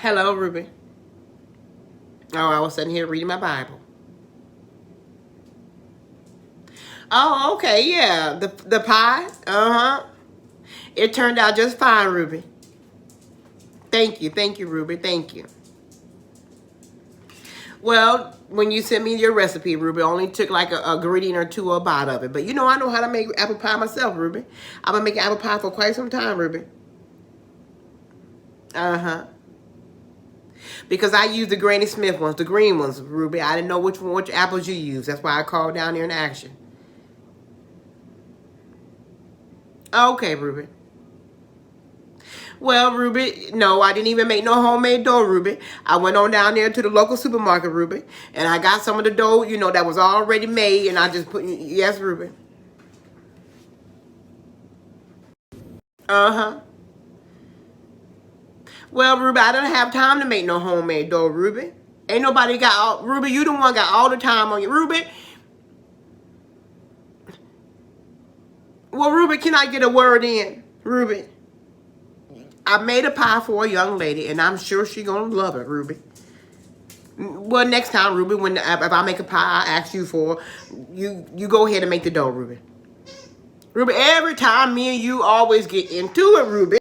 Hello, Ruby. Oh, I was sitting here reading my Bible. Oh, okay, yeah. The pie? Uh-huh. It turned out just fine, Ruby. Thank you, Ruby. Thank you. Well, when you sent me your recipe, Ruby, I only took like a ingredient or two a bite of it. But you know I know how to make apple pie myself, Ruby. I've been making apple pie for quite some time, Ruby. Uh-huh. Because I use the Granny Smith ones, the green ones, Ruby. I didn't know which apples you use. That's why I called down there in action. Okay, Ruby. Well, Ruby, no, I didn't even make no homemade dough, Ruby. I went on down there to the local supermarket, Ruby, and I got some of the dough, that was already made, and I just put, yes, Ruby. Uh-huh. Well, Ruby, I didn't have time to make no homemade dough, Ruby. Ain't nobody got all, Ruby, you the one got all the time on you. Ruby, well, Ruby, can I get a word in? Ruby, I made a pie for a young lady, and I'm sure she gonna love it, Ruby. Well, next time, Ruby, when if I make a pie, I ask you for, you go ahead and make the dough, Ruby. Ruby, every time me and you always get into it, Ruby.